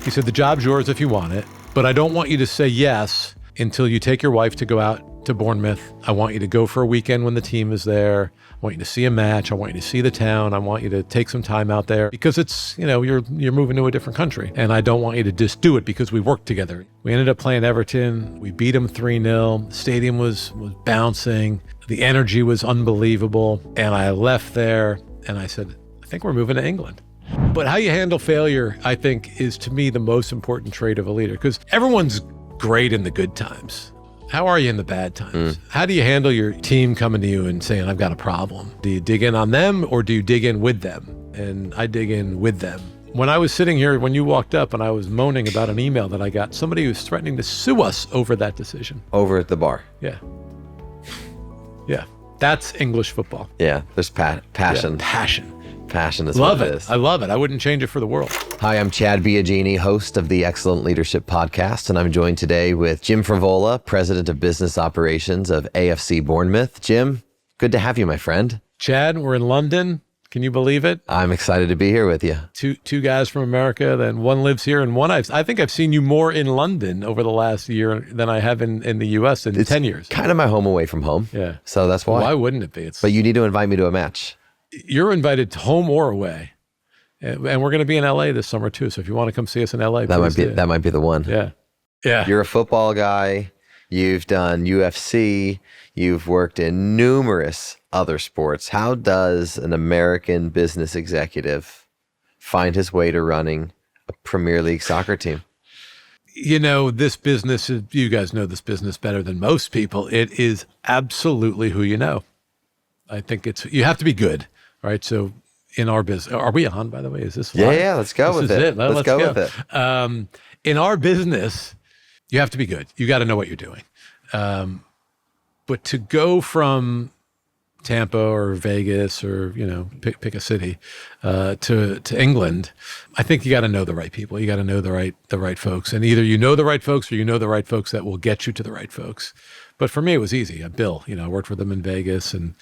He said, the job's yours if you want it, but I don't want you to say yes until you take your wife to go out to Bournemouth. I want you to go for a weekend when the team is there. I want you to see a match. I want you to see the town. I want you to take some time out there because it's, you're moving to a different country. And I don't want you to just do it because we worked together. We ended up playing Everton. We beat them 3-0. The stadium was bouncing. The energy was unbelievable. And I left there and I said, I think we're moving to England. But how you handle failure, I think, is to me the most important trait of a leader, because everyone's great in the good times. How are you in the bad times? How do you handle your team coming to you and saying, I've got a problem? Do you dig in on them or do you dig in with them? And I dig in with them. When I was sitting here, when you walked up and I was moaning about an email that I got, somebody was threatening to sue us over that decision. Over at the bar. Yeah. Yeah. That's English football. Yeah. There's passion. Yeah, passion. Passion is love what it. it is. I love it. I wouldn't change it for the world. Hi, I'm Chad Biagini, host of the Excellent Leadership Podcast, and I'm joined today with Jim Frevola, President of Business Operations of AFC Bournemouth. Jim, good to have you, my friend. Chad, we're in London. Can you believe it? I'm excited to be here with you. Two guys from America, then one lives here, and one I think I've seen you more in London over the last year than I have in the U.S. in 10 years. Kind of my home away from home. Yeah. So that's why. Why wouldn't it be? But you need to invite me to a match. You're invited to home or away. And we're going to be in LA this summer too. So if you want to come see us in LA, that might be the one. Yeah. Yeah. You're a football guy. You've done UFC. You've worked in numerous other sports. How does an American business executive find his way to running a Premier League soccer team? This business, you guys know this business better than most people. It is absolutely who you know. I think you have to be good, right? So in our business, are we on, by the way? Is this live? Yeah, let's go with it. Let's go with it. In our business, you have to be good. You got to know what you're doing. But to go from Tampa or Vegas or, pick a city, to England, I think you got to know the right people. You got to know the right folks. And either you know the right folks or you know the right folks that will get you to the right folks. But for me, it was easy. Bill, I worked with him in Vegas and,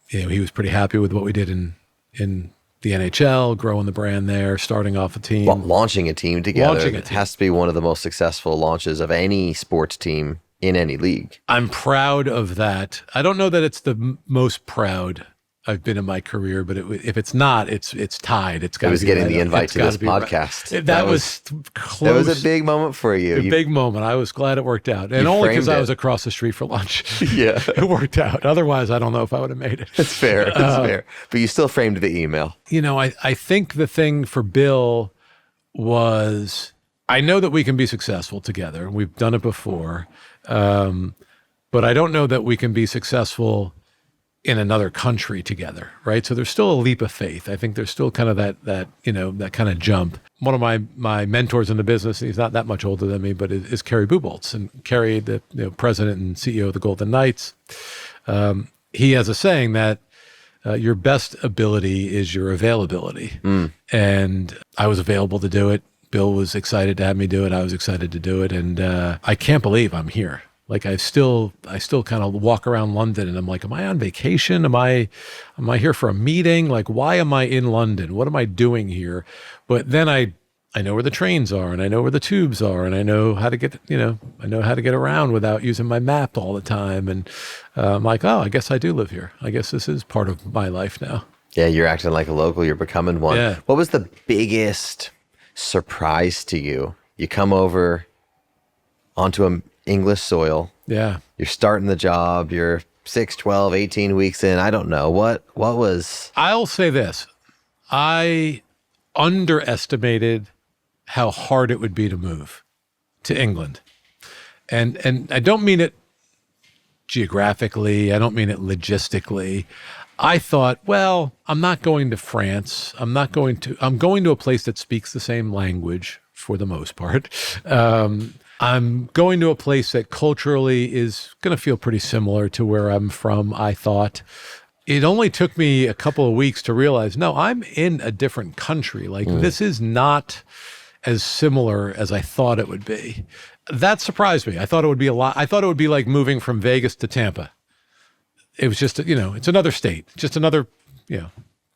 he was pretty happy with what we did in the NHL, growing the brand there, starting off a team. Launching a team together. It has to be one of the most successful launches of any sports team in any league. I'm proud of that. I don't know that it's the most proud I've been in my career, but if it's not, it's tied. It's got to be. It was getting the invite to this right. podcast. That was close. That was a big moment for you. A big moment. I was glad it worked out. And only because I was across the street for lunch. Yeah. It worked out. Otherwise, I don't know if I would have made it. It's fair. It's fair. But you still framed the email. I think the thing for Bill was, I know that we can be successful together. We've done it before. But I don't know that we can be successful in another country together, right? So there's still a leap of faith. I think there's still kind of that kind of jump. One of my mentors in the business, and he's not that much older than me, but is Kerry Buboltz. And Kerry, the president and CEO of the Golden Knights, he has a saying that your best ability is your availability. And I was available to do it. Bill was excited to have me do it. I was excited to do it. And I can't believe I'm here. Like I still kind of walk around London and I'm like, am I on vacation? Am I here for a meeting? Like, why am I in London? What am I doing here? But then I know where the trains are and I know where the tubes are and I know how to get, I know how to get around without using my map all the time. And I'm like, oh, I guess I do live here. I guess this is part of my life now. Yeah, you're acting like a local. You're becoming one. Yeah. What was the biggest surprise to you? You come over onto an English soil. Yeah. You're starting the job. You're 6, 12, 18 weeks in. I don't know. What was... I'll say this. I underestimated how hard it would be to move to England. And I don't mean it geographically. I don't mean it logistically. I thought, well, I'm not going to France. I'm going to a place that speaks the same language for the most part. I'm going to a place that culturally is going to feel pretty similar to where I'm from, I thought. It only took me a couple of weeks to realize, no, I'm in a different country. Like, this is not as similar as I thought it would be. That surprised me. I thought it would be a lot. I thought it would be like moving from Vegas to Tampa. It was just, it's another state, just another,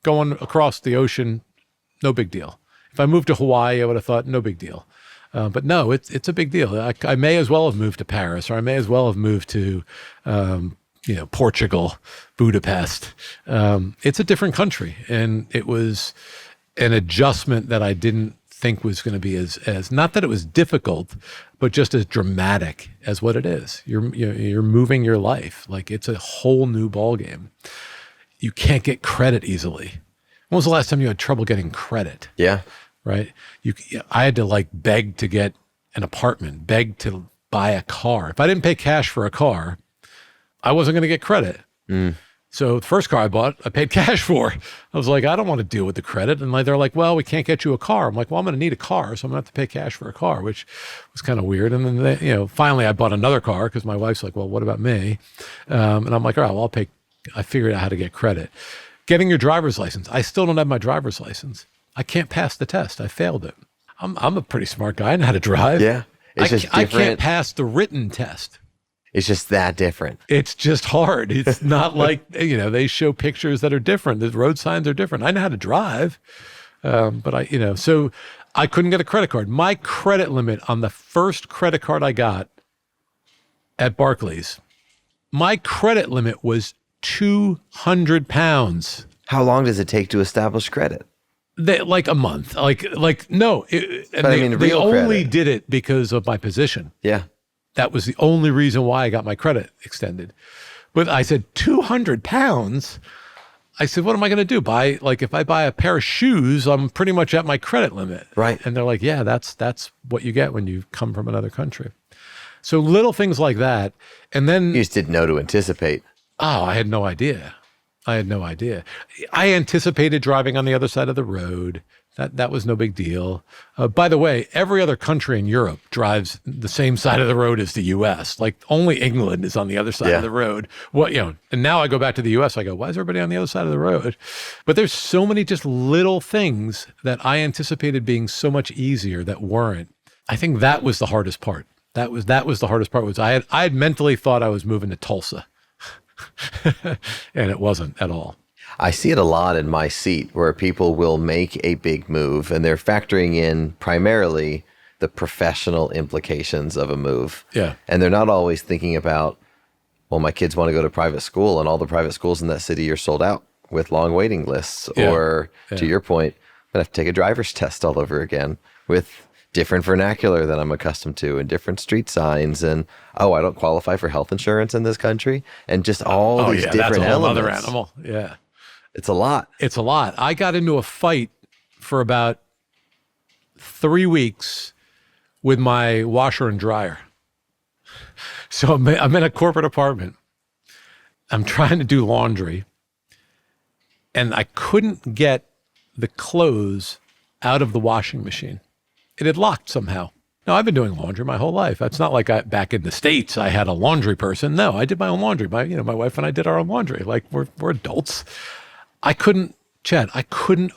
going across the ocean, no big deal. If I moved to Hawaii, I would have thought no big deal. But no, it's a big deal. I may as well have moved to Paris, or I may as well have moved to, Portugal, Budapest. It's a different country, and it was an adjustment that I didn't think was going to be as not that it was difficult, but just as dramatic as what it is. You're moving your life. Like, it's a whole new ballgame. You can't get credit easily. When was the last time you had trouble getting credit? Yeah. Right? I had to like beg to get an apartment, beg to buy a car. If I didn't pay cash for a car, I wasn't going to get credit. So the first car I bought, I paid cash for. I was like, I don't want to deal with the credit. And they're like, well, we can't get you a car. I'm like, well, I'm going to need a car, so I'm going to have to pay cash for a car, which was kind of weird. And then finally I bought another car because my wife's like, well, what about me? And I'm like, all right, well, I figured out how to get credit. Getting your driver's license. I still don't have my driver's license. I can't pass the test. I failed it. I'm a pretty smart guy. I know how to drive. Yeah. It's just different. I can't pass the written test. It's just that different. It's just hard. It's not like, they show pictures that are different. The road signs are different. I know how to drive, but so I couldn't get a credit card. My credit limit on the first credit card I got at Barclays, my credit limit was £200. How long does it take to establish credit? Like a month. No. They only did it because of my position. Yeah. That was the only reason why I got my credit extended. But I said, £200? I said, what am I going to do? If I buy a pair of shoes, I'm pretty much at my credit limit. Right. And they're like, yeah, that's what you get when you come from another country. So little things like that. And then you just didn't know to anticipate. Oh, I had no idea. I anticipated driving on the other side of the road. That was no big deal. By the way, every other country in Europe drives the same side of the road as the U.S. Like, only England is on the other side of the road. And now I go back to the U.S. I go, why is everybody on the other side of the road? But there's so many just little things that I anticipated being so much easier that weren't. I think that was the hardest part. That was the hardest part. Was I had mentally thought I was moving to Tulsa, and it wasn't at all. I see it a lot in my seat where people will make a big move and they're factoring in primarily the professional implications of a move. Yeah. And they're not always thinking about, well, my kids want to go to private school and all the private schools in that city are sold out with long waiting lists. Yeah. Or to your point, I'm going to have to take a driver's test all over again with different vernacular than I'm accustomed to and different street signs. And, I don't qualify for health insurance in this country. And just all these different that's a whole elements. other animal. Yeah. It's a lot. It's a lot. I got into a fight for about 3 weeks with my washer and dryer. So I'm in a corporate apartment. I'm trying to do laundry, and I couldn't get the clothes out of the washing machine. It had locked somehow. Now, I've been doing laundry my whole life. It's not like back in the States, I had a laundry person. No, I did my own laundry. My wife and I did our own laundry. Like, we're adults. I couldn't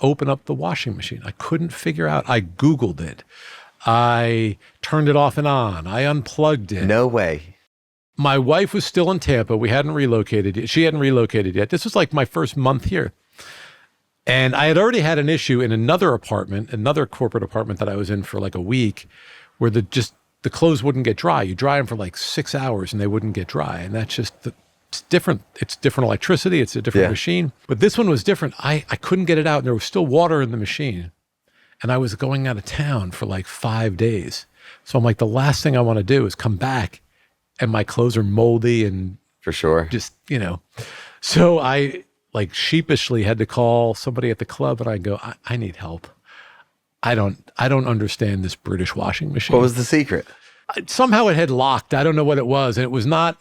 open up the washing machine. I couldn't figure out. I Googled it. I turned it off and on. I unplugged it. No way. My wife was still in Tampa. We hadn't relocated yet. She hadn't relocated yet. This was like my first month here. And I had already had an issue in another corporate apartment that I was in for like a week, where the clothes wouldn't get dry. You dry them for like 6 hours and they wouldn't get dry. And that's just it's different. It's different electricity. It's a different machine. But this one was different. I couldn't get it out, and there was still water in the machine. And I was going out of town for like 5 days. So I'm like, the last thing I want to do is come back and my clothes are moldy and for sure. Just, So I like sheepishly had to call somebody at the club, and I go, I need help. I don't understand this British washing machine. What was the secret? Somehow it had locked. I don't know what it was. And it was not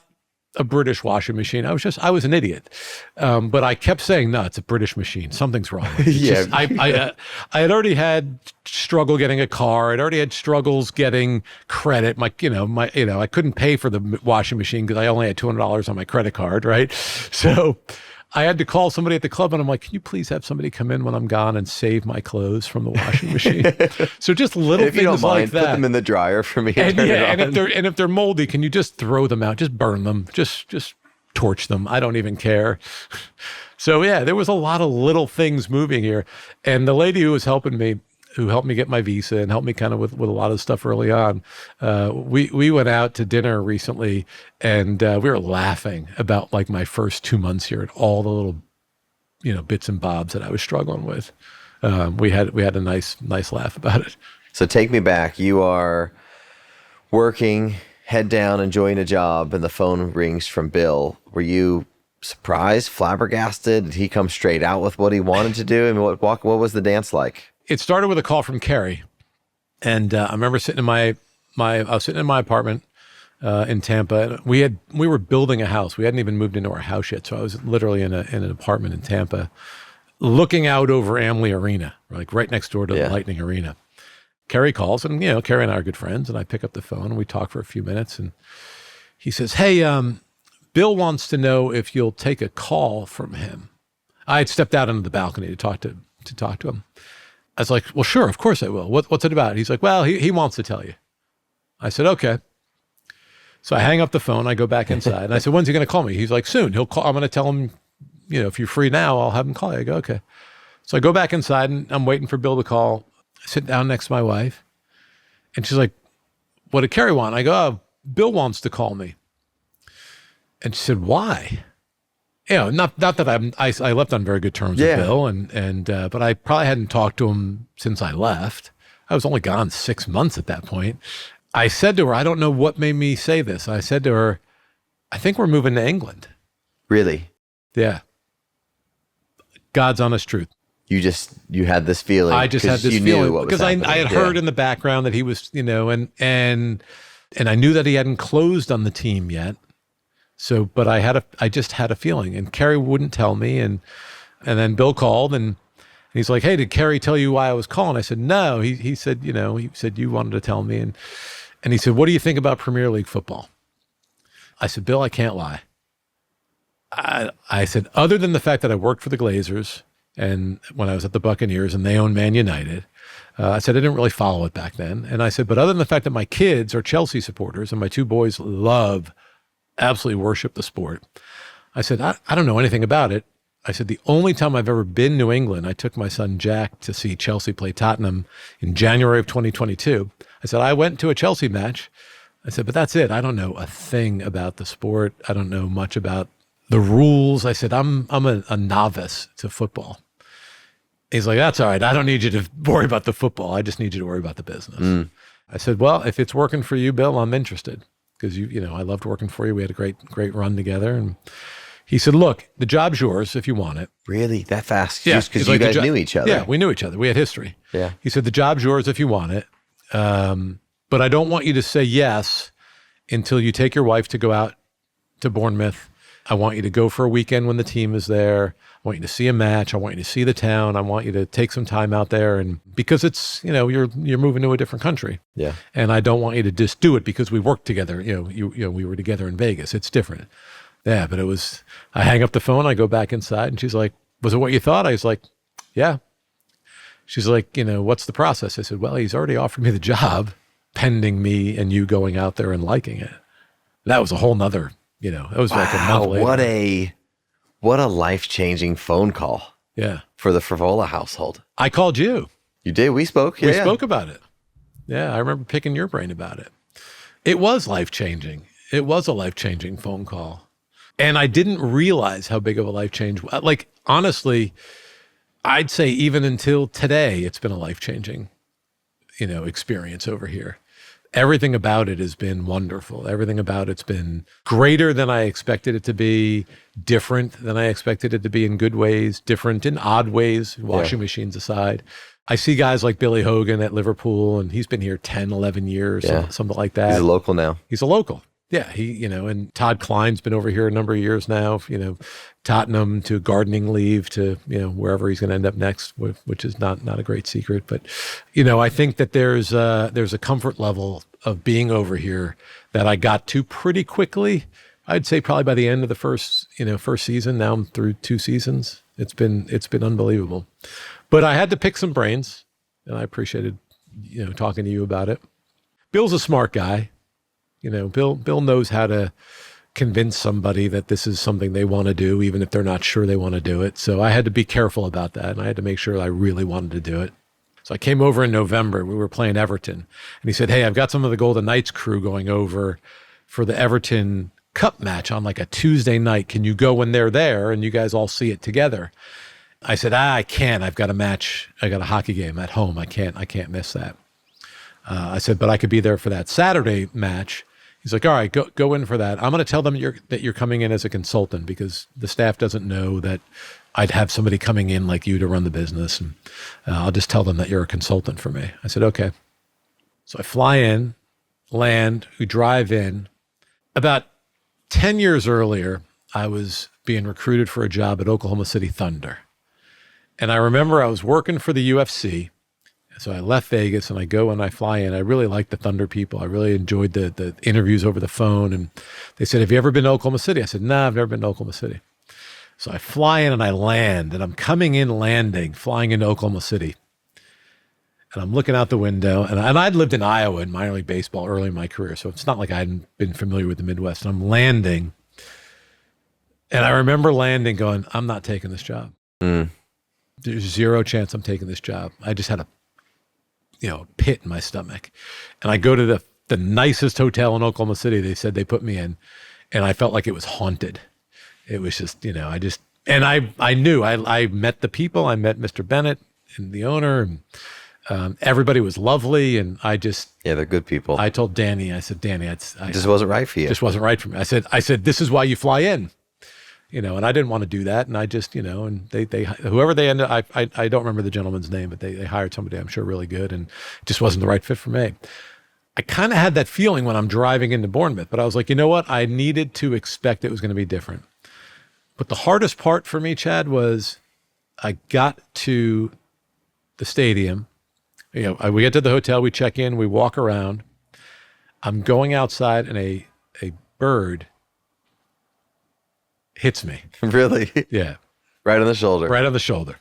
a British washing machine. I was an idiot. But I kept saying, no, it's a British machine. Something's wrong. I had already had struggle getting a car. I'd already had struggles getting credit. I couldn't pay for the washing machine because I only had $200 on my credit card. Right. So I had to call somebody at the club, and I'm like, can you please have somebody come in when I'm gone and save my clothes from the washing machine? So just little if things you don't mind, like that. Put them in the dryer for me. And if they're moldy, can you just throw them out? Just burn them. Just torch them. I don't even care. So yeah, there was a lot of little things moving here. And the lady who was helping me, who helped me get my visa and helped me kind of with a lot of stuff early on. We went out to dinner recently, and we were laughing about like my first 2 months here and all the little, bits and bobs that I was struggling with. We had a nice laugh about it. So take me back. You are working, head down, enjoying a job, and the phone rings from Bill. Were you surprised, flabbergasted? Did he come straight out with what he wanted to do? I mean, what was the dance like? It started with a call from Carrie, and I remember sitting in I was sitting in my apartment in Tampa. We were building a house. We hadn't even moved into our house yet, so I was literally in an apartment in Tampa, looking out over Amley Arena, like right next door to the Lightning Arena. Carrie calls, and Carrie and I are good friends, and I pick up the phone and we talk for a few minutes, and he says, "Hey, Bill wants to know if you'll take a call from him." I had stepped out onto the balcony to talk to him. I was like, "Well, sure, of course I will. What's it about?" He's like, "Well, he wants to tell you." I said, "Okay." So I hang up the phone. I go back inside, and I said, "When's he going to call me?" He's like, "Soon. He'll call. I'm going to tell him, if you're free now, I'll have him call you." I go, "Okay." So I go back inside, and I'm waiting for Bill to call. I sit down next to my wife, and she's like, "What did Carrie want?" I go, "Oh, Bill wants to call me." And she said, "Why?" Not that I left on very good terms with Bill, but I probably hadn't talked to him since I left. I was only gone 6 months at that point. I said to her, I don't know what made me say this. I said to her, "I think we're moving to England." Really? Yeah. God's honest truth. You had this feeling. I just had this feeling because I had heard in the background that he was, and I knew that he hadn't closed on the team yet. So, but I just had a feeling, and Carrie wouldn't tell me, and then Bill called, and he's like, "Hey, did Carrie tell you why I was calling?" I said, "No." He said, he said you wanted to tell me, and he said, "What do you think about Premier League football?" I said, "Bill, I can't lie." I said, other than the fact that I worked for the Glazers, and when I was at the Buccaneers and they owned Man United, I said I didn't really follow it back then, and I said, but other than the fact that my kids are Chelsea supporters and my two boys absolutely worship the sport, I said, I don't know anything about it. I said, the only time I've ever been to England, I took my son Jack to see Chelsea play Tottenham in January of 2022. I said, I went to a Chelsea match. I said, but that's it. I don't know a thing about the sport. I don't know much about the rules. I said, I'm a novice to football. He's like, that's all right. I don't need you to worry about the football. I just need you to worry about the business. I said, well, if it's working for you, Bill, I'm interested. Because I loved working for you. We had a great run together. And he said, look, the job's yours if you want it. Really? That fast? Yeah. Just because you guys knew each other? Yeah, we knew each other. We had history. Yeah. He said, the job's yours if you want it. But I don't want you to say yes until you take your wife to go out to Bournemouth. I want you to go for a weekend when the team is there. I want you to see a match. I want you to see the town. I want you to take some time out there, and because it's you're moving to a different country. Yeah. And I don't want you to just do it because we worked together. We were together in Vegas. It's different. Yeah, but it was. I hang up the phone. I go back inside, and she's like, "Was it what you thought?" I was like, "Yeah." She's like, "What's the process?" I said, "Well, he's already offered me the job, pending me and you going out there and liking it." That was a whole nother. It was like a month later. What a life-changing phone call. Yeah. For the Frevola household. I called you. You did. We spoke. We spoke about it. Yeah. I remember picking your brain about it. It was life-changing. It was a life-changing phone call. And I didn't realize how big of a life change. Like, honestly, I'd say even until today, it's been a life-changing, experience over here. Everything about it has been wonderful. Everything about it's been greater than I expected it to be, different than I expected it to be in good ways, different in odd ways, washing machines aside. I see guys like Billy Hogan at Liverpool, and he's been here 10, 11 years, something like that. He's a local now. He's a local. Yeah, and Todd Klein's been over here a number of years now, Tottenham to gardening leave to, wherever he's going to end up next, which is not a great secret. But, I think that there's a comfort level of being over here that I got to pretty quickly. I'd say probably by the end of the first season. Now I'm through 2 seasons. It's been unbelievable. But I had to pick some brains, and I appreciated, talking to you about it. Bill's a smart guy. Bill knows how to convince somebody that this is something they want to do, even if they're not sure they want to do it. So I had to be careful about that, and I had to make sure I really wanted to do it. So I came over in November. We were playing Everton. And he said, hey, I've got some of the Golden Knights crew going over for the Everton Cup match on like a Tuesday night. Can you go when they're there and you guys all see it together? I said, I can't. I've got a match. I got a hockey game at home. I can't miss that. I said, but I could be there for that Saturday match. He's like, all right, go in for that. I'm going to tell them that you're coming in as a consultant because the staff doesn't know that I'd have somebody coming in like you to run the business. And I'll just tell them that you're a consultant for me. I said, okay. So I fly in, land, we drive in. About 10 years earlier, I was being recruited for a job at Oklahoma City Thunder. And I remember I was working for the UFC. So I left Vegas and I go and I fly in. I really liked the Thunder people. I really enjoyed the interviews over the phone. And they said, have you ever been to Oklahoma City? I said, no, I've never been to Oklahoma City. So I fly in and I land and I'm coming in landing, flying into Oklahoma City. And I'm looking out the window and I'd lived in Iowa in minor league baseball early in my career. So it's not like I hadn't been familiar with the Midwest. And I'm landing. And I remember landing going, I'm not taking this job. There's zero chance I'm taking this job. I just had a pit in my stomach. And I go to the nicest hotel in Oklahoma City they said they put me in, and I felt like it was haunted. It was just, I knew, I met the people. I met Mr. Bennett and the owner, and everybody was lovely. And I just... Yeah, they're good people. I told Danny, I said, Danny, it just wasn't right for you. Just wasn't right for me. I said, this is why you fly in. And I didn't want to do that. And I just, and they whoever they ended, I don't remember the gentleman's name, but they hired somebody I'm sure really good, and it just wasn't the right fit for me. I kind of had that feeling when I'm driving into Bournemouth, but I was like, you know what? I needed to expect it was going to be different. But the hardest part for me, Chad, was I got to the stadium. We get to the hotel, we check in, we walk around. I'm going outside and a bird hits me. Really? Yeah. Right on the shoulder. Right on the shoulder.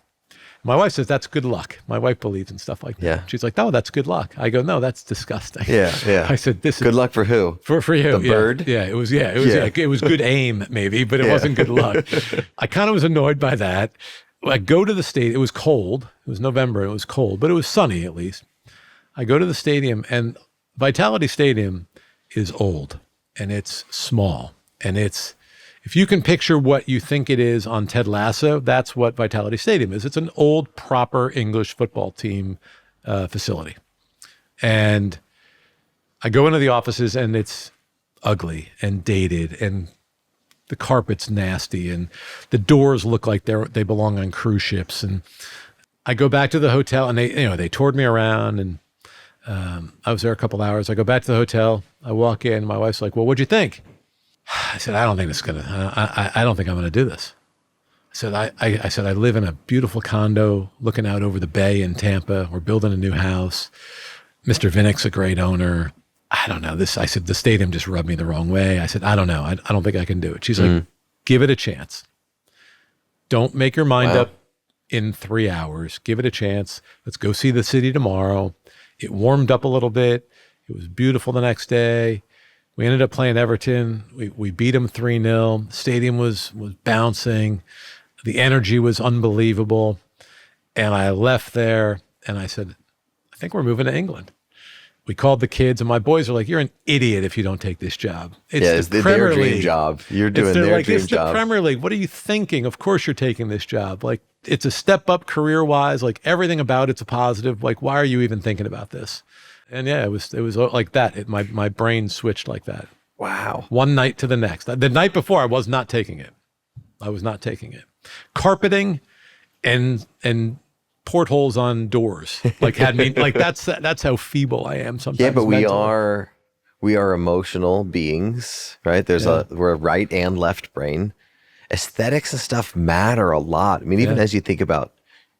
My wife says, that's good luck. My wife believes in stuff like that. Yeah. She's like, no, that's good luck. I go, no, that's disgusting. Yeah. I said, this is... Good luck for who? For you. The bird? Yeah, it was good aim maybe, but it wasn't good luck. I kind of was annoyed by that. I go to the stadium. It was cold. It was November. It was cold, but it was sunny at least. I go to the stadium, and Vitality Stadium is old, and it's small, and it's... If you can picture what you think it is on Ted Lasso, that's what Vitality Stadium is. It's an old, proper English football team facility. And I go into the offices and it's ugly and dated and the carpet's nasty and the doors look like they belong on cruise ships. And I go back to the hotel and they toured me around, and I was there a couple hours. I go back to the hotel. I walk in. My wife's like, well, what'd you think? I said, I don't think I don't think I'm going to do this. I said, I live in a beautiful condo looking out over the bay in Tampa. We're building a new house. Mr. Vinnick's a great owner. I don't know this. I said, the stadium just rubbed me the wrong way. I said, I don't know. I don't think I can do it. She's like, give it a chance. Don't make your mind up in 3 hours. Give it a chance. Let's go see the city tomorrow. It warmed up a little bit. It was beautiful the next day. We ended up playing Everton. We beat them 3-0. Stadium was bouncing. The energy was unbelievable. And I left there and I said, I think we're moving to England. We called the kids and my boys are like, you're an idiot if you don't take this job. It's their dream job. You're doing their dream it's job. The Premier League. What are you thinking? Of course you're taking this job. Like, it's a step up career-wise. Like, everything about it's a positive. Like, why are you even thinking about this? And yeah, it was like that. My brain switched like that. Wow. One night to the next. The night before, I was not taking it. Carpeting and portholes on doors had me like that's how feeble I am sometimes. Yeah, but mentally. we are emotional beings, right? We're a right and left brain. Aesthetics and stuff matter a lot. I mean, even as you think about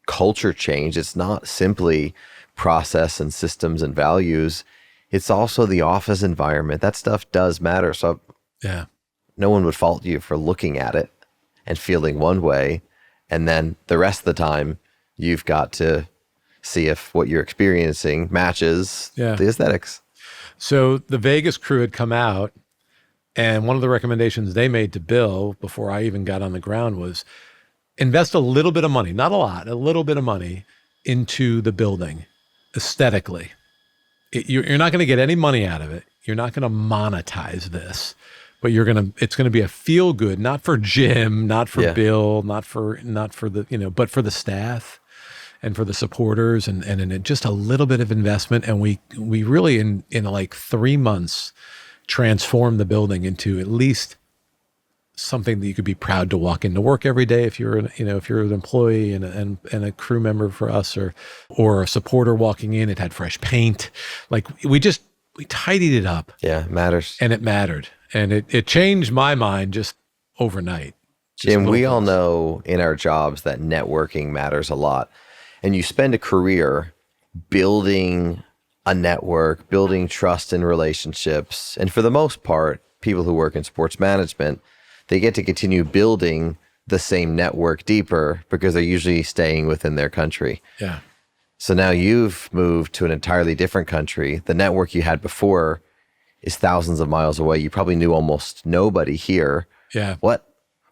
culture change, it's not simply process and systems and values. It's also the office environment. That stuff does matter. So no one would fault you for looking at it and feeling one way. And then the rest of the time, you've got to see if what you're experiencing matches the aesthetics. So the Vegas crew had come out, and one of the recommendations they made to Bill before I even got on the ground was invest a little bit of money, not a lot, a little bit of money into the building. aesthetically. You're not going to get any money out of it. You're not going to monetize this, but it's going to be a feel good, not for Jim, not for Bill, not for the, but for the staff and for the supporters and just a little bit of investment. And we really in like 3 months transformed the building into at least something that you could be proud to walk into work every day if you're an employee and a crew member for us or a supporter walking in. It had fresh paint. Like we tidied it up. Yeah, it matters. And it mattered. And it changed my mind just overnight. Jim, we all know in our jobs that networking matters a lot. And you spend a career building a network, building trust and relationships. And for the most part, people who work in sports management, they get to continue building the same network deeper because they're usually staying within their country. Yeah. So now you've moved to an entirely different country. The network you had before is thousands of miles away. You probably knew almost nobody here. Yeah. What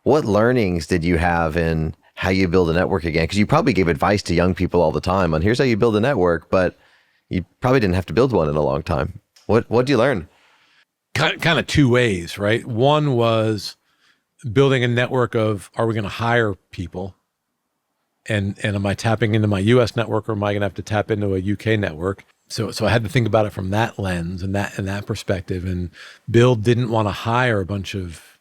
learnings did you have in how you build a network again? Because you probably gave advice to young people all the time on here's how you build a network, but you probably didn't have to build one in a long time. What did you learn? Kind of two ways, right? One was building a network of, are we going to hire people? And am I tapping into my US network, or am I going to have to tap into a UK network? So I had to think about it from that lens and that perspective. And Bill didn't want to hire a bunch of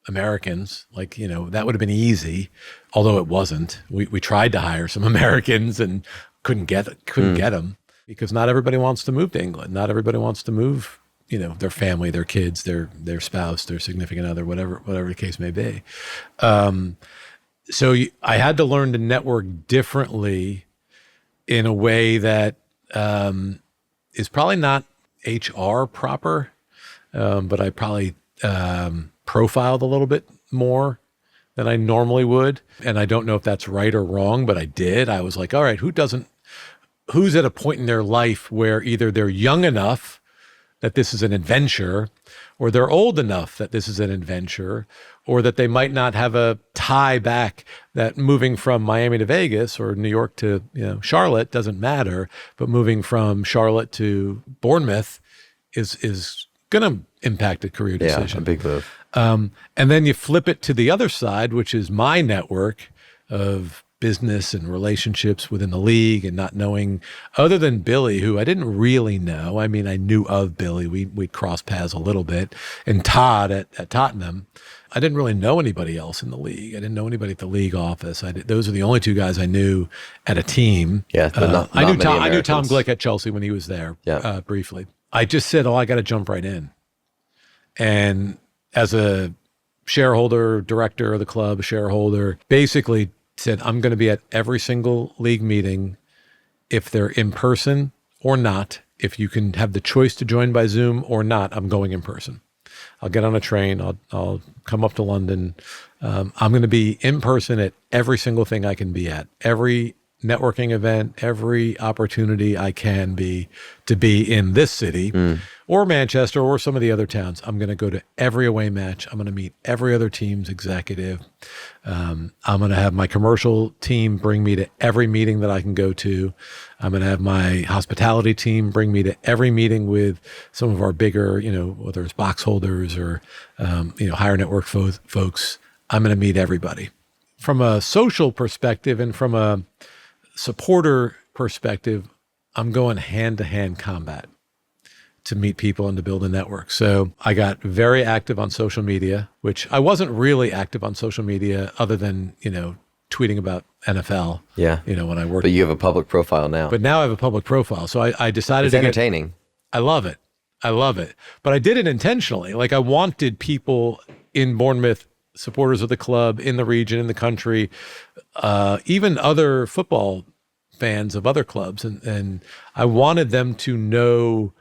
Americans. Like, that would have been easy, although it wasn't. We tried to hire some Americans and couldn't get them because not everybody wants to move to England. Not everybody wants to move, their family, their kids, their spouse, their significant other, whatever the case may be. So I had to learn to network differently in a way that is probably not HR proper, but I probably profiled a little bit more than I normally would. And I don't know if that's right or wrong, but I did. I was like, all right, who's at a point in their life where either they're young enough that this is an adventure, or they're old enough that this is an adventure, or that they might not have a tie back, that moving from Miami to Vegas or New York to Charlotte doesn't matter, but moving from Charlotte to Bournemouth is going to impact a career decision. Yeah, a big move. And then you flip it to the other side, which is my network of business and relationships within the league, and not knowing, other than Billy, who I didn't really know. I mean, I knew of Billy. We'd cross paths a little bit. And Todd at Tottenham. I didn't really know anybody else in the league. I didn't know anybody at the league office. Those are the only two guys I knew at a team. Yeah, I knew Tom Glick at Chelsea when he was there briefly. I just said, I got to jump right in. And as a shareholder, director of the club, shareholder, basically said, I'm going to be at every single league meeting, if they're in person or not. If you can have the choice to join by Zoom or not, I'm going in person. I'll get on a train. I'll come up to London. I'm going to be in person at every single thing I can be at, every networking event, every opportunity I can be to be in this city or Manchester or some of the other towns. I'm going to go to every away match. I'm going to meet every other team's executive. I'm going to have my commercial team bring me to every meeting that I can go to. I'm going to have my hospitality team bring me to every meeting with some of our bigger, whether it's box holders or, higher network folks. I'm going to meet everybody. From a social perspective and from a supporter perspective, I'm going hand-to-hand combat to meet people and to build a network. So I got very active on social media, which I wasn't really active on social media other than, tweeting about NFL. Yeah. When I worked. But you have a public profile now. But now I have a public profile. So I decided it's entertaining. I love it. But I did it intentionally. Like I wanted people in Bournemouth, supporters of the club, in the region, in the country, even other football fans of other clubs. And I wanted them to know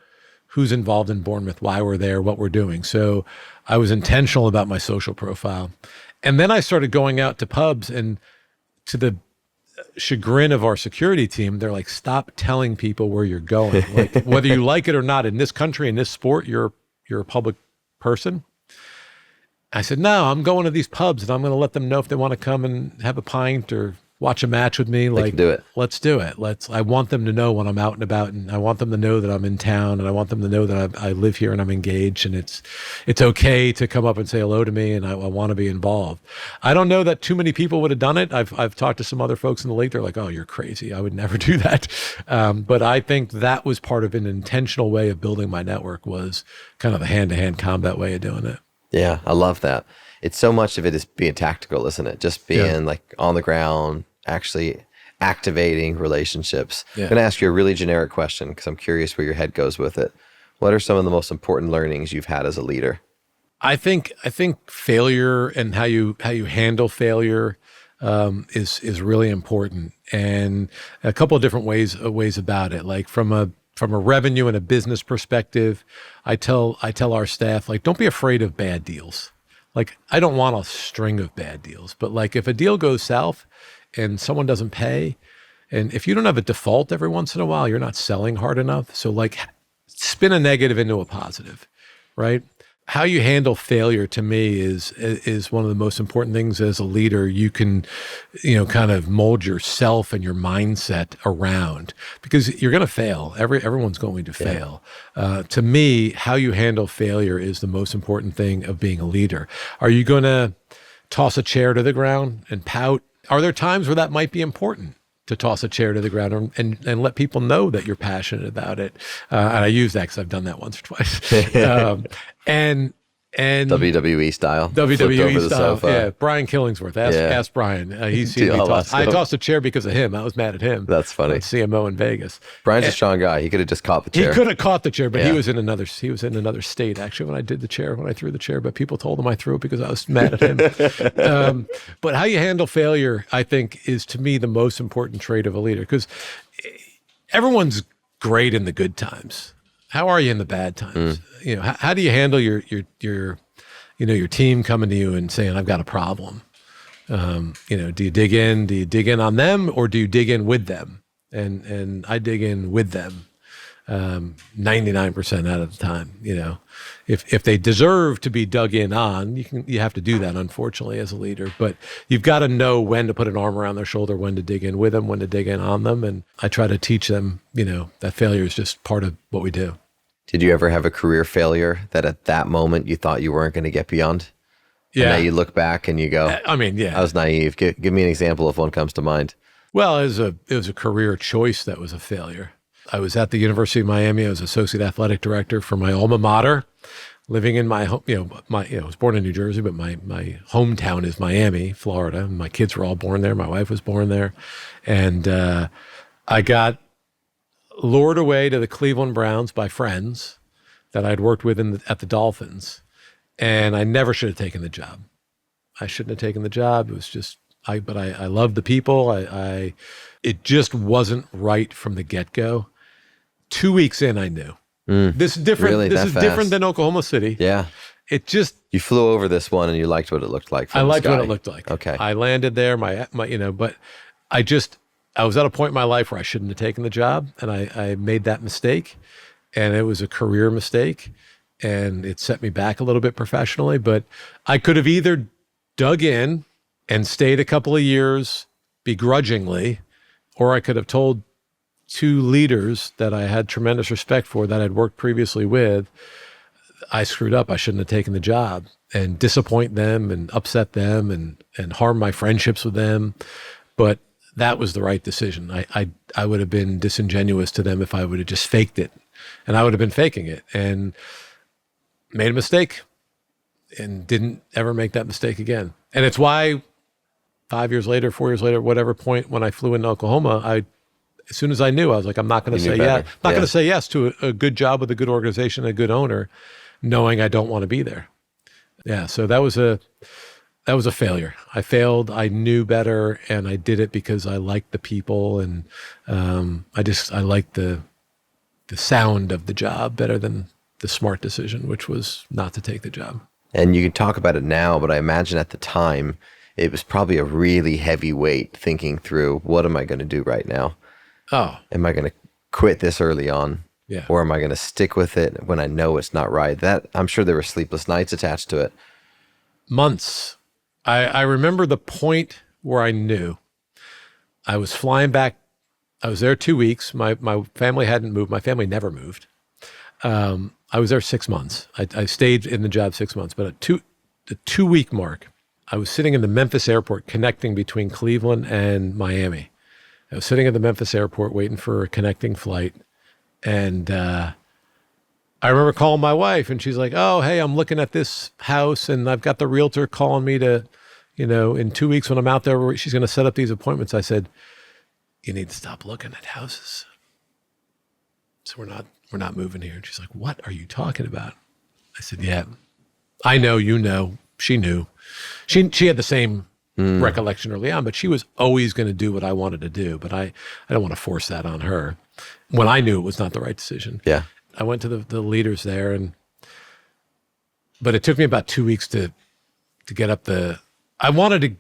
who's involved in Bournemouth, why we're there, what we're doing. So I was intentional about my social profile. And then I started going out to pubs, and to the chagrin of our security team, they're like, stop telling people where you're going. Like, whether you like it or not, in this country, in this sport, you're a public person. I said, no, I'm going to these pubs and I'm going to let them know if they want to come and have a pint or watch a match with me, like, can do it. let's do it. I want them to know when I'm out and about, and I want them to know that I'm in town, and I want them to know that I live here and I'm engaged, and it's okay to come up and say hello to me, and I want to be involved. I don't know that too many people would have done it. I've talked to some other folks in the league. They're like, oh, you're crazy. I would never do that. But I think that was part of an intentional way of building my network, was kind of a hand-to-hand combat way of doing it. Yeah, I love that. It's so much of it is being tactical, isn't it? Just being like on the ground, actually activating relationships. Yeah. I'm going to ask you a really generic question because I'm curious where your head goes with it. What are some of the most important learnings you've had as a leader? I think failure and how you handle failure is really important, and a couple of different ways about it. Like from a revenue and a business perspective, I tell our staff, like, don't be afraid of bad deals. Like, I don't want a string of bad deals, but like if a deal goes south and someone doesn't pay, and if you don't have a default every once in a while, you're not selling hard enough. So like, spin a negative into a positive, right? How you handle failure, to me, is one of the most important things as a leader. You can, kind of mold yourself and your mindset around, because you're going to fail. Everyone's going to fail. To me, how you handle failure is the most important thing of being a leader. Are you going to toss a chair to the ground and pout? Are there times where that might be important, to toss a chair to the ground and let people know that you're passionate about it? And I use that because I've done that once or twice. And WWE style. WWE style. Yeah. Brian Killingsworth. Ask Brian. He's seen me toss. I tossed a chair because of him. I was mad at him. That's funny. CMO in Vegas. Brian's a strong guy. He could have just caught the chair. He could have caught the chair, but he was in another state actually when I threw the chair, but people told him I threw it because I was mad at him. But how you handle failure, I think, is, to me, the most important trait of a leader, because everyone's great in the good times. How are you in the bad times? How do you handle your team coming to you and saying, I've got a problem? Do you dig in? Do you dig in on them, or do you dig in with them? And I dig in with them 99% out of the time. If they deserve to be dug in on, you have to do that, unfortunately, as a leader. But you've got to know when to put an arm around their shoulder, when to dig in with them, when to dig in on them. And I try to teach them, that failure is just part of what we do. Did you ever have a career failure that at that moment you thought you weren't going to get beyond? Yeah. And now you look back and you go, I was naive. Give me an example if one comes to mind. Well, it was a career choice that was a failure. I was at the University of Miami. I was associate athletic director for my alma mater, living in my home. I was born in New Jersey, but my hometown is Miami, Florida. My kids were all born there. My wife was born there, and I got lured away to the Cleveland Browns by friends that I'd worked with at the Dolphins, and I never should have taken the job. I shouldn't have taken the job. It was just but I loved the people. It just wasn't right from the get-go. 2 weeks in, I knew. This is different. Really, this is fast? Different than Oklahoma City. Yeah. You flew over this one and you liked what it looked like. I liked what it looked like. Okay. I landed there. But I was at a point in my life where I shouldn't have taken the job, and I made that mistake, and it was a career mistake, and it set me back a little bit professionally. But I could have either dug in and stayed a couple of years begrudgingly, or I could have told two leaders that I had tremendous respect for, that I'd worked previously with, I screwed up. I shouldn't have taken the job, and disappoint them and upset them and harm my friendships with them. But that was the right decision. I would have been disingenuous to them if I would have just faked it, and I would have been faking it and made a mistake and didn't ever make that mistake again. And it's why 5 years later, 4 years later, whatever point when I flew into Oklahoma, as soon as I knew, I was like, I'm not going to say yes. Not going to say yes to a good job with a good organization, a good owner, knowing I don't want to be there. Yeah. So that was a failure. I failed. I knew better, and I did it because I liked the people, and I liked the sound of the job better than the smart decision, which was not to take the job. And you can talk about it now, but I imagine at the time it was probably a really heavy weight thinking through, what am I going to do right now? Oh, am I going to quit this early on? Yeah. Or am I going to stick with it when I know it's not right? That, I'm sure there were sleepless nights attached to it. Months. I remember the point where I knew I was flying back. I was there 2 weeks. My family hadn't moved. My family never moved. I was there 6 months. I stayed in the job 6 months, but at the 2 week mark, I was sitting in the Memphis airport connecting between Cleveland and Miami. I was sitting at the Memphis airport waiting for a connecting flight. And I remember calling my wife, and she's like, oh, hey, I'm looking at this house, and I've got the realtor calling me to, in 2 weeks when I'm out there, she's going to set up these appointments. I said, you need to stop looking at houses. So we're not moving here. And she's like, what are you talking about? I said, yeah, I know, she knew. She had the same recollection early on, but she was always going to do what I wanted to do. But I don't want to force that on her when I knew it was not the right decision. Yeah. I went to the leaders there, but it took me about 2 weeks to get up I wanted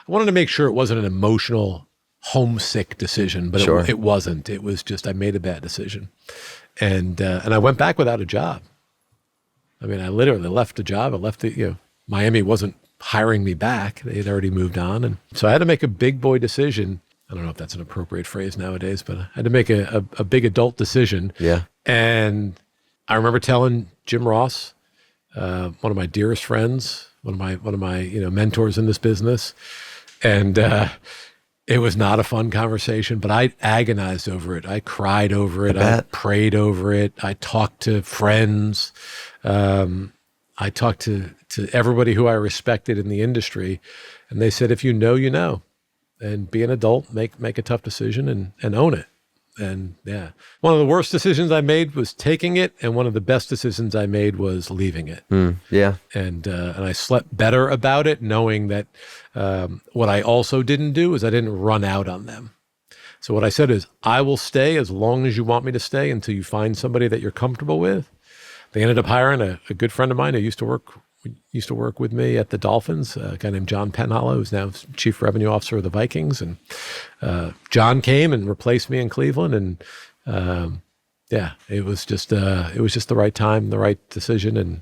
to make sure it wasn't an emotional, homesick decision, but Sure. it wasn't. It was just, I made a bad decision. And I went back without a job. I mean, I literally left the job. I left Miami wasn't hiring me back. They had already moved on. And so I had to make a big boy decision. I don't know if that's an appropriate phrase nowadays, but I had to make a big adult decision. Yeah. And I remember telling Jim Ross, one of my dearest friends, one of my mentors in this business, and it was not a fun conversation, but I agonized over it. I cried over it. I prayed over it. I talked to friends. I talked to everybody who I respected in the industry, and they said, if you know, you know, and be an adult, make a tough decision and own it. And yeah, one of the worst decisions I made was taking it, and one of the best decisions I made was leaving it. Yeah. And I slept better about it, knowing that what I also didn't do is I didn't run out on them. So what I said is, I will stay as long as you want me to stay until you find somebody that you're comfortable with. They ended up hiring a good friend of mine who used to work with me at the Dolphins, a guy named John Penhollow, who's now Chief Revenue Officer of the Vikings. And John came and replaced me in Cleveland. And it was just the right time, the right decision. And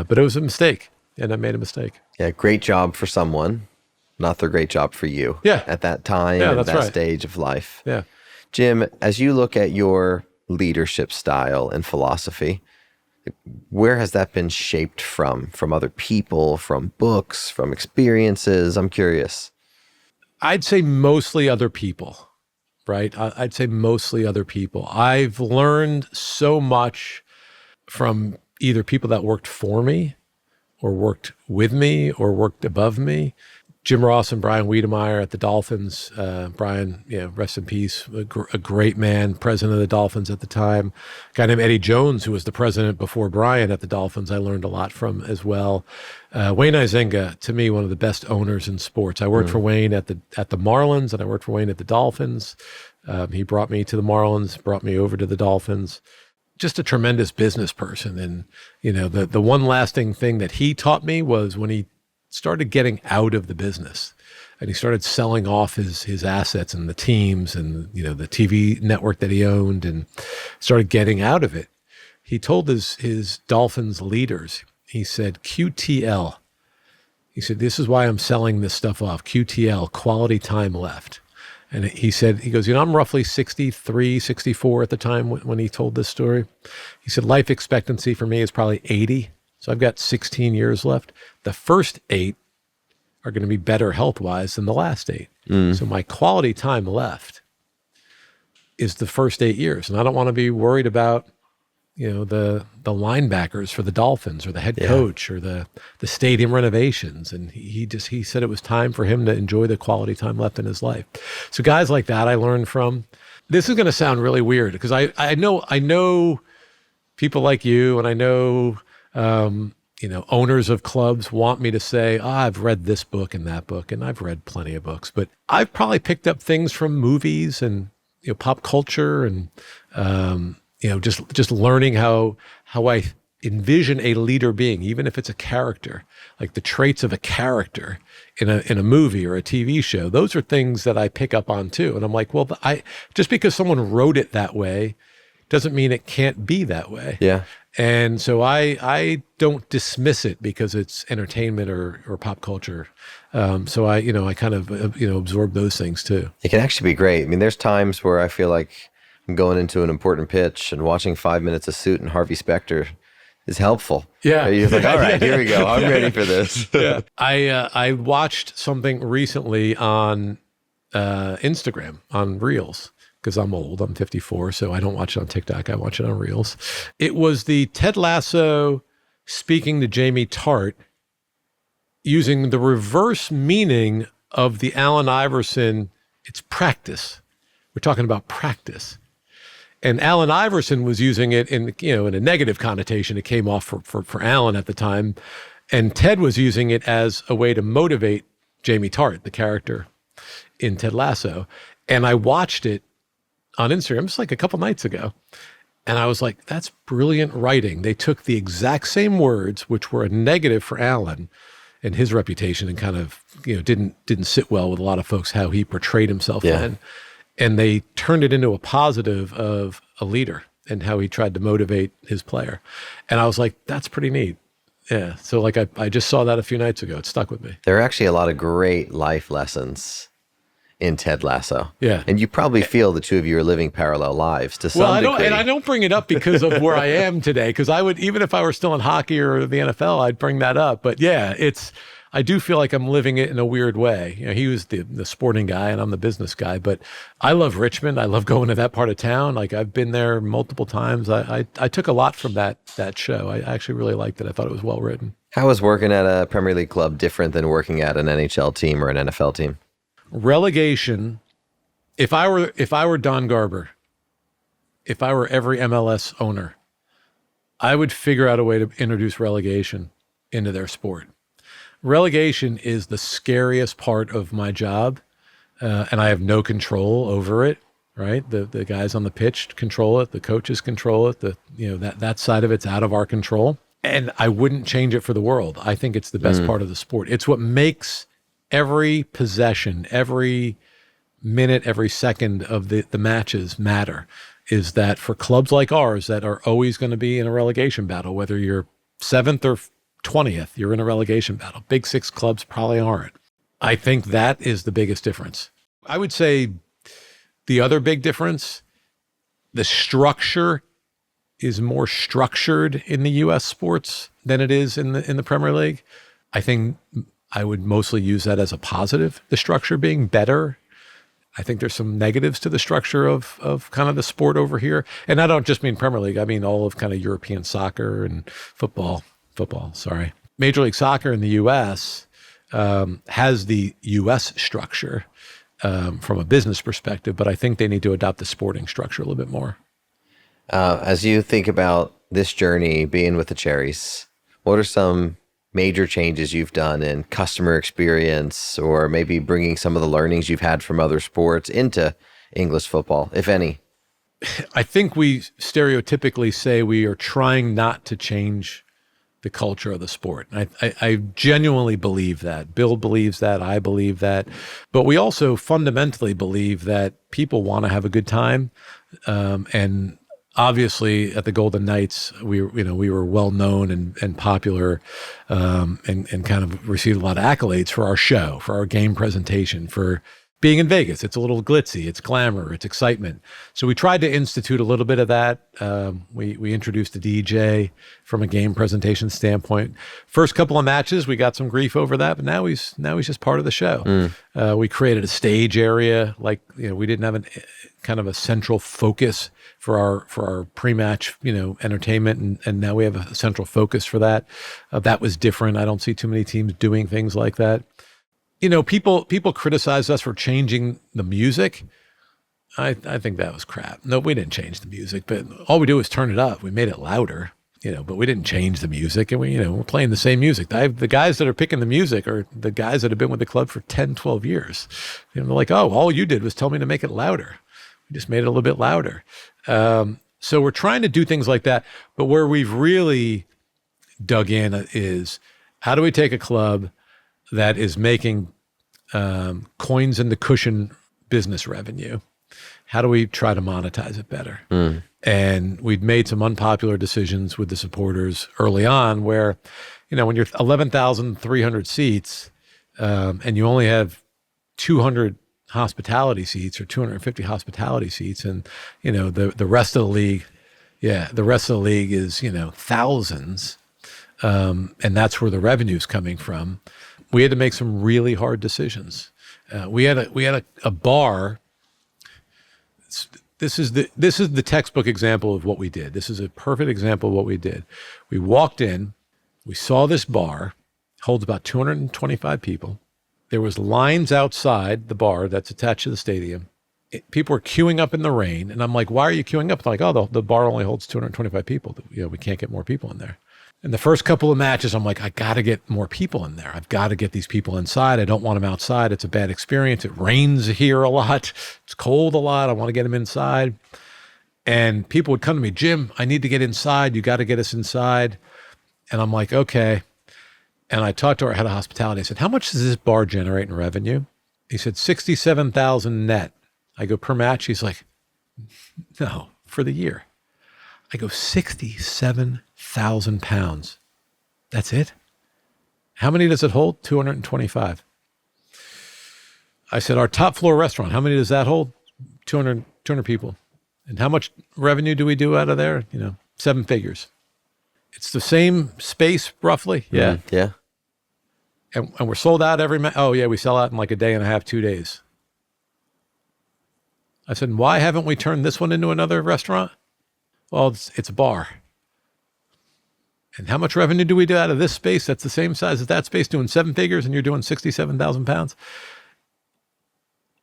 but it was a mistake, and I made a mistake. Yeah, great job for someone, not the great job for you. Yeah. At that time, Yeah, at that's that right. stage of life. Yeah. Jim, as you look at your leadership style and philosophy, where has that been shaped from? From other people, from books, from experiences? I'm curious. I'd say mostly other people, right? I'd say mostly other people. I've learned so much from either people that worked for me or worked with me or worked above me. Jim Ross and Brian Wiedemeyer at the Dolphins. Brian, rest in peace, a great man, president of the Dolphins at the time. A guy named Eddie Jones, who was the president before Brian at the Dolphins, I learned a lot from as well. Wayne Izenga, to me, one of the best owners in sports. I worked for Wayne at the Marlins, and I worked for Wayne at the Dolphins. He brought me to the Marlins, brought me over to the Dolphins. Just a tremendous business person. And, the one lasting thing that he taught me was when he started getting out of the business and he started selling off his assets and the teams and, the TV network that he owned, and started getting out of it. He told his Dolphins leaders, he said, QTL. He said, this is why I'm selling this stuff off. QTL, quality time left. And he goes, I'm roughly 63, 64 at the time when he told this story. He said, life expectancy for me is probably 80. So I've got 16 years left. The first 8 are going to be better health-wise than the last 8. So my quality time left is the first 8 years. And I don't want to be worried about, the linebackers for the Dolphins or the head coach or the stadium renovations. And he said it was time for him to enjoy the quality time left in his life. So guys like that I learned from. This is going to sound really weird because I know people like you, and I know owners of clubs want me to say, I've read this book and that book, and I've read plenty of books, but I've probably picked up things from movies and pop culture and just learning how I envision a leader being, even if it's a character, like the traits of a character in a movie or a TV show. Those are things that I pick up on too, and I'm like, well, just because someone wrote it that way doesn't mean it can't be that way. Yeah. And so I don't dismiss it because it's entertainment or pop culture. So I kind of absorb those things too. It can actually be great. I mean, there's times where I feel like I'm going into an important pitch and watching 5 minutes of Suit and Harvey Specter is helpful. Yeah. You're like, all right, here we go. I'm ready for this. Yeah. I watched something recently on Instagram on Reels, because I'm old. I'm 54, so I don't watch it on TikTok. I watch it on Reels. It was the Ted Lasso speaking to Jamie Tart using the reverse meaning of the Allen Iverson, it's practice. We're talking about practice. And Allen Iverson was using it in a negative connotation. It came off for Allen at the time. And Ted was using it as a way to motivate Jamie Tart, the character in Ted Lasso. And I watched it on Instagram just like a couple nights ago. And I was like, that's brilliant writing. They took the exact same words, which were a negative for Allen and his reputation, and kind of, didn't sit well with a lot of folks, how he portrayed himself then. And they turned it into a positive of a leader and how he tried to motivate his player. And I was like, that's pretty neat. Yeah. So like I just saw that a few nights ago. It stuck with me. There are actually a lot of great life lessons in Ted Lasso. Yeah. And you probably feel the two of you are living parallel lives to some degree. I don't bring it up because of where I am today, because I would, even if I were still in hockey or the NFL, I'd bring that up. But yeah, I do feel like I'm living it in a weird way. He was the sporting guy and I'm the business guy, but I love Richmond. I love going to that part of town. Like, I've been there multiple times. I took a lot from that show. I actually really liked it. I thought it was well written. How is working at a Premier League club different than working at an NHL team or an NFL team? Relegation. If I were Don Garber, if I were every MLS owner, I would figure out a way to introduce relegation into their sport. Relegation is the scariest part of my job, and I have no control over it. Right, the guys on the pitch control it, the coaches control it. That side of it's out of our control, and I wouldn't change it for the world. I think it's the best part of the sport. It's what makes every possession, every minute, every second of the matches matter. Is that for clubs like ours that are always going to be in a relegation battle, whether you're 7th or 20th, you're in a relegation battle. Big Six clubs probably aren't. I think that is the biggest difference. I would say the other big difference, the structure is more structured in the U.S. sports than it is in the Premier League. I think I would mostly use that as a positive, the structure being better. I think there's some negatives to the structure of kind of the sport over here. And I don't just mean Premier League. I mean all of kind of European soccer and football, sorry. Major League Soccer in the U.S. Has the U.S. structure from a business perspective, but I think they need to adopt the sporting structure a little bit more. As you think about this journey being with the Cherries, what are some major changes you've done in customer experience, or maybe bringing some of the learnings you've had from other sports into English football, if any? I think we stereotypically say we are trying not to change the culture of the sport. I genuinely believe that. Bill believes that. I believe that. But we also fundamentally believe that people want to have a good time. And obviously at the Golden Knights, we were well known and popular, and kind of received a lot of accolades for our show, for our game presentation, for being in Vegas. It's a little glitzy, it's glamour, it's excitement. So we tried to institute a little bit of that. We introduced a DJ from a game presentation standpoint. First couple of matches, we got some grief over that, but now he's just part of the show. We created a stage area, like, we didn't have kind of a central focus for our pre-match, entertainment, and now we have a central focus for that. That was different. I don't see too many teams doing things like that. People criticize us for changing the music. I think that was crap. No, we didn't change the music, but all we do is turn it up. We made it louder, but we didn't change the music, and we're playing the same music. The guys that are picking the music are the guys that have been with the club for 10, 12 years. They're like, oh, all you did was tell me to make it louder. We just made it a little bit louder. So we're trying to do things like that, but where we've really dug in is, how do we take a club that is making coins in the cushion business revenue, How do we try to monetize it better? And we'd made some unpopular decisions with the supporters early on where, when you're 11,300 seats and you only have 200 hospitality seats or 250 hospitality seats, and, the rest of the league, the rest of the league is, thousands. And that's where the revenue's coming from. We had to make some really hard decisions. We had a bar. This is the textbook example of what we did. This is a perfect example of what we did. We walked in, we saw this bar, holds about 225 people. There was lines outside the bar that's attached to the stadium. People were queuing up in the rain, and I'm like, "Why are you queuing up?" They're like, "Oh, the bar only holds 225 people. We can't get more people in there." And the first couple of matches, I'm like, I got to get more people in there. I've got to get these people inside. I don't want them outside. It's a bad experience. It rains here a lot. It's cold a lot. I want to get them inside. And people would come to me, "Jim, I need to get inside. You got to get us inside." And I'm like, okay. And I talked to our head of hospitality. I said, "How much does this bar generate in revenue?" He said, 67,000 net. I go, "Per match?" He's like, "No, for the year." I go, 67,000 pounds. That's it? How many does it hold? 225. I said, "Our top floor restaurant, how many does that hold?" 200 people. And how much revenue do we do out of there? 7 figures. It's the same space, roughly. Yeah. Yeah. And we're sold out every match. Oh, yeah, we sell out in like a day and a half, 2 days. I said, "Why haven't we turned this one into another restaurant?" "Well, it's a bar." "And how much revenue do we do out of this space that's the same size as that space, doing 7 figures, and you're doing 67,000 pounds?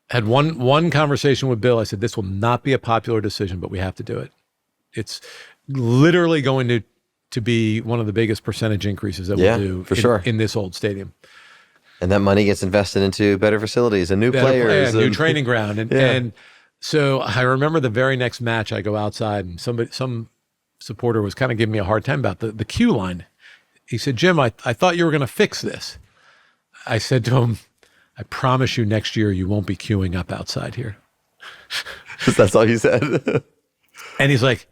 Had one conversation with Bill. I said, "This will not be a popular decision, but we have to do it. It's literally going to be one of the biggest percentage increases that we'll do for sure in this old stadium." And that money gets invested into better facilities and new players. New training ground. And so I remember the very next match, I go outside and some supporter was kind of giving me a hard time about the queue line. He said, "Jim, I thought you were going to fix this." I said to him, "I promise you next year you won't be queuing up outside here." That's all you said? And he's like,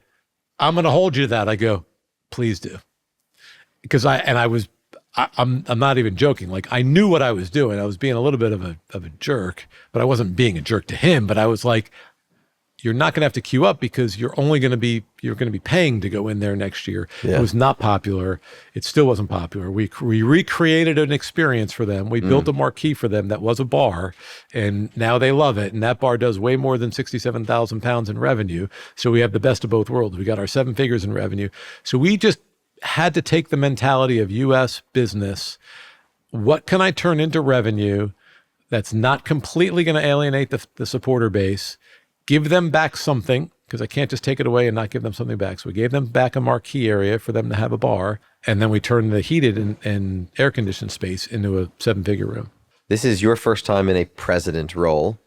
"I'm going to hold you to that." I go, "Please do." Because I'm not even joking. Like, I knew what I was doing. I was being a little bit of a jerk, but I wasn't being a jerk to him. But I was like, "You're not going to have to queue up because you're going to be paying to go in there next year." It was not popular. It still wasn't popular. We recreated an experience for them. We built a marquee for them that was a bar, and now they love it. And that bar does way more than 67,000 pounds in revenue. So we have the best of both worlds. We got our 7 figures in revenue. So we just had to take the mentality of U.S. business. What can I turn into revenue that's not completely going to alienate the supporter base? Give them back something, because I can't just take it away and not give them something back. So we gave them back a marquee area for them to have a bar, and then we turned the heated and air-conditioned space into a 7-figure room. This is your first time in a president role.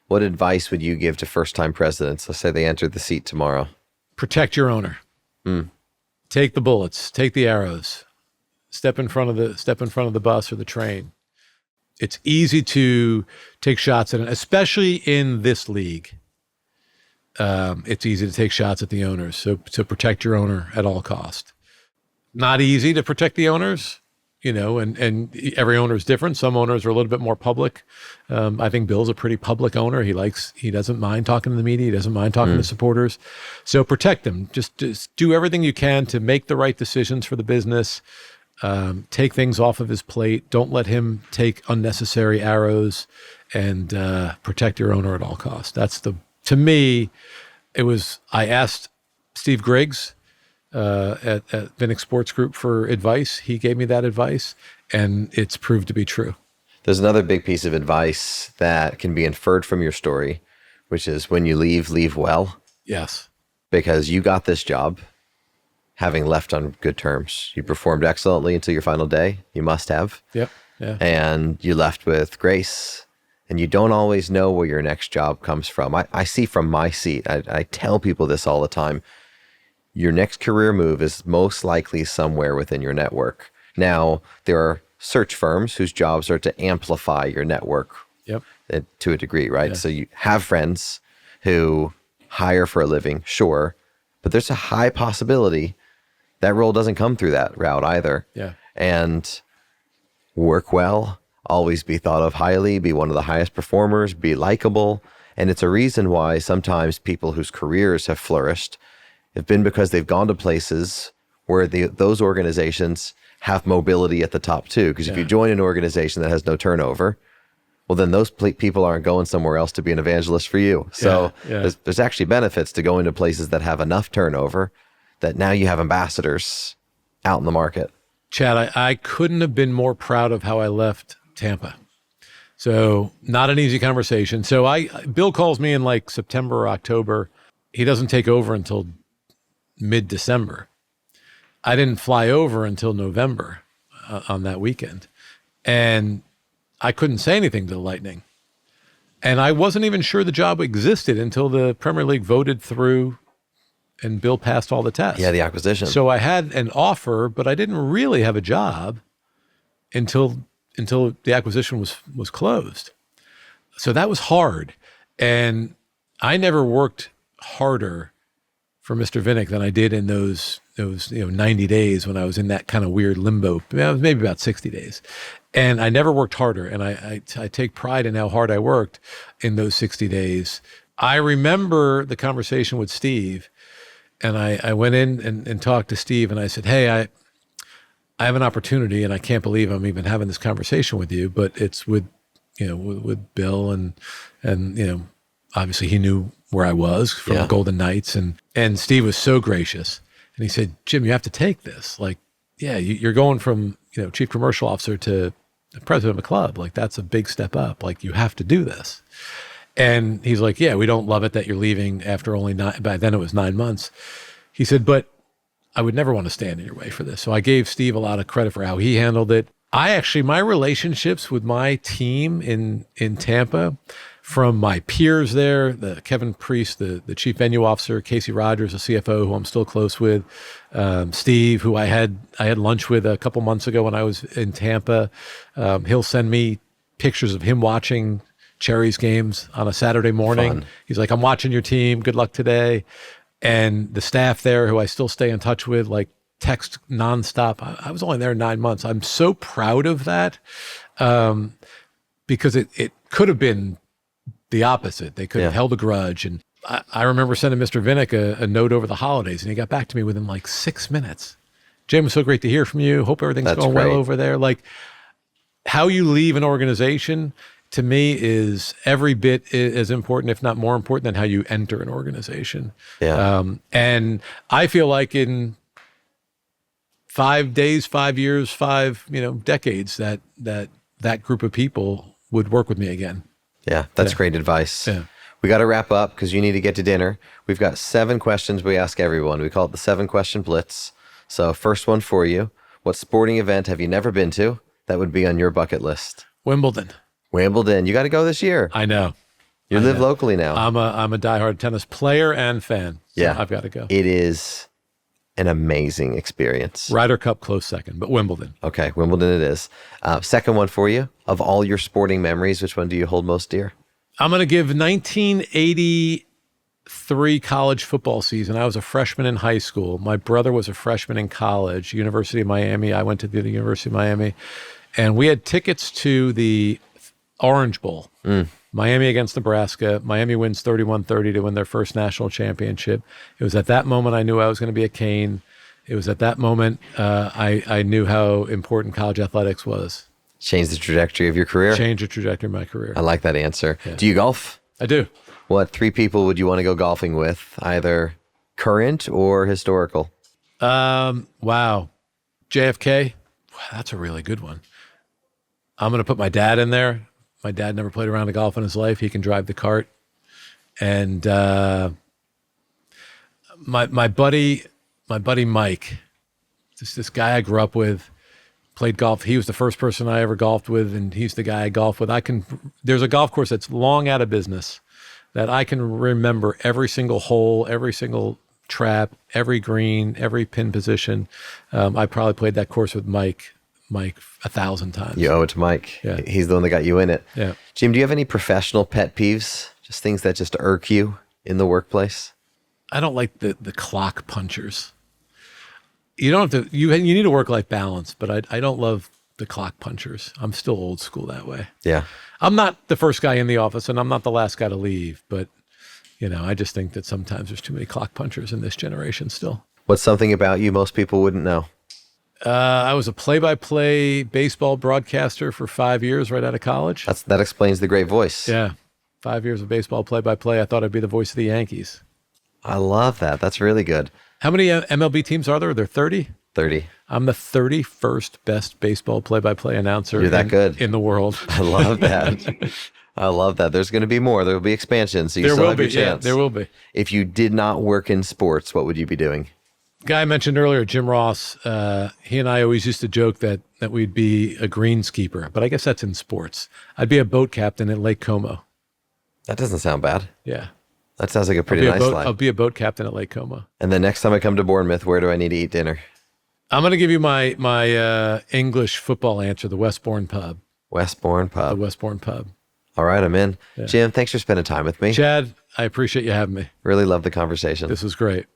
What advice would you give to first-time presidents? Let's say they entered the seat tomorrow. Protect your owner. Take the bullets. Take the arrows. Step in front of the bus or the train. It's easy to take shots at it, especially in this league. It's easy to take shots at the owners. So to protect your owner at all cost. Not easy to protect the owners, and every owner is different. Some owners are a little bit more public. I think Bill's a pretty public owner. He doesn't mind talking to the media. He doesn't mind talking to supporters. So protect them. Just do everything you can to make the right decisions for the business. Take things off of his plate. Don't let him take unnecessary arrows, and protect your owner at all costs. To me, I asked Steve Griggs at Vinnick Sports Group for advice. He gave me that advice, and it's proved to be true. There's another big piece of advice that can be inferred from your story, which is when you leave well. Yes. Because you got this job having left on good terms. You performed excellently until your final day. You must have. Yep. Yeah. And you left with grace. And you don't always know where your next job comes from. I see from my seat, I tell people this all the time. Your next career move is most likely somewhere within your network. Now, there are search firms whose jobs are to amplify your network to a degree, right? Yeah. So you have friends who hire for a living, sure, but there's a high possibility that role doesn't come through that route either. Yeah. And work well, always be thought of highly, be one of the highest performers, be likable. And it's a reason why sometimes people whose careers have flourished have been because they've gone to places where those organizations have mobility at the top too. Because if you join an organization that has no turnover, well, then those people aren't going somewhere else to be an evangelist for you. So there's actually benefits to going to places that have enough turnover that now you have ambassadors out in the market. Chad, I couldn't have been more proud of how I left Tampa. So not an easy conversation. So Bill calls me in like September or October. He doesn't take over until mid-December. I didn't fly over until November on that weekend. And I couldn't say anything to the Lightning. And I wasn't even sure the job existed until the Premier League voted through and Bill passed all the tests. Yeah, the acquisition. So I had an offer, but I didn't really have a job until the acquisition was closed. So that was hard. And I never worked harder for Mr. Vinnick than I did in those 90 days when I was in that kind of weird limbo. It was maybe about 60 days. And I never worked harder. And I take pride in how hard I worked in those 60 days. I remember the conversation with Steve, and I went in and talked to Steve, and I said, hey, I have an opportunity, and I can't believe I'm even having this conversation with you, but it's with Bill, and obviously he knew where I was from the Golden Knights, and Steve was so gracious, and he said, Jim, you have to take this. Like, yeah, you're going from chief commercial officer to the president of a club. Like, that's a big step up. Like, you have to do this. And he's like, yeah, we don't love it that you're leaving after only by then it was 9 months. He said, but I would never want to stand in your way for this. So I gave Steve a lot of credit for how he handled it. My relationships with my team in Tampa, from my peers there, the Kevin Priest, the chief venue officer, Casey Rogers, the CFO, who I'm still close with, Steve, who I had lunch with a couple months ago when I was in Tampa. He'll send me pictures of him watching Cherry's games on a Saturday morning. Fun. He's like, I'm watching your team. Good luck today. And the staff there, who I still stay in touch with, like text nonstop. I was only there 9 months. I'm so proud of that because it could have been the opposite. They could have held a grudge. And I remember sending Mr. Vinnick a note over the holidays, and he got back to me within like 6 minutes. Jim, it was so great to hear from you. Hope everything's going well over there. Like, how you leave an organization, to me, is every bit as important, if not more important, than how you enter an organization. Yeah. And I feel like in 5 days, 5 years, 5 decades, that group of people would work with me again. Yeah, that's great advice. Yeah. We got to wrap up because you need to get to dinner. We've got 7 questions we ask everyone. We call it the 7 Question Blitz. So first one for you: what sporting event have you never been to that would be on your bucket list? Wimbledon. You got to go this year. I know. You live locally now. I'm a diehard tennis player and fan. So I've got to go. It is an amazing experience. Ryder Cup close second, but Wimbledon. Okay, Wimbledon it is. Second one for you: of all your sporting memories, which one do you hold most dear? I'm going to give 1983 college football season. I was a freshman in high school. My brother was a freshman in college, University of Miami. I went to the University of Miami. And we had tickets to the Orange Bowl. Miami against Nebraska. Miami wins 31-30 to win their first national championship. It was at that moment I knew I was going to be a Cane. It was at that moment I knew how important college athletics was. Changed the trajectory of your career? Changed the trajectory of my carear. I like that answer. Yeah. Do you golf? I do. What 3 people would you want to go golfing with, either current or historical? Wow. JFK? Wow, that's a really good one. I'm going to put my dad in there. My dad never played around a golf in his life. He can drive the cart. And my buddy Mike, this guy I grew up with, played golf. He was the first person I ever golfed with, and he's the guy I golf with. There's a golf course that's long out of business that I can remember every single hole, every single trap, every green, every pin position. I probably played that course with Mike 1,000 times. You owe it to Mike. Yeah. He's the one that got you in it. Yeah. Jim, do you have any professional pet peeves? Just things that just irk you in the workplace? I don't like the clock punchers. You don't have to. You need a work-life balance, but I don't love the clock punchers. I'm still old school that way. Yeah. I'm not the first guy in the office, and I'm not the last guy to leave. But I just think that sometimes there's too many clock punchers in this generation still. What's something about you most people wouldn't know? I was a play-by-play baseball broadcaster for 5 years right out of college. That explains the great voice. Yeah, 5 years of baseball play-by-play. I thought I'd be the voice of the Yankees. I love that. That's really good. How many MLB teams are there? Are there 30? 30. I'm the 31st best baseball play-by-play announcer You're that good in the world. I love that. I love that. There's going to be more. There will be expansion, so you still have your chance. Yeah, there will be. If you did not work in sports, what would you be doing? Guy I mentioned earlier, Jim Ross, he and I always used to joke that we'd be a greenskeeper, but I guess that's in sports. I'd be a boat captain at Lake Como. That doesn't sound bad. Yeah. That sounds like a pretty nice life. I'll be a boat captain at Lake Como. And the next time I come to Bournemouth, where do I need to eat dinner? I'm going to give you my English football answer, the Westbourne Pub. Westbourne Pub. The Westbourne Pub. All right, I'm in. Yeah. Jim, thanks for spending time with me. Chad, I appreciate you having me. Really love the conversation. This was great.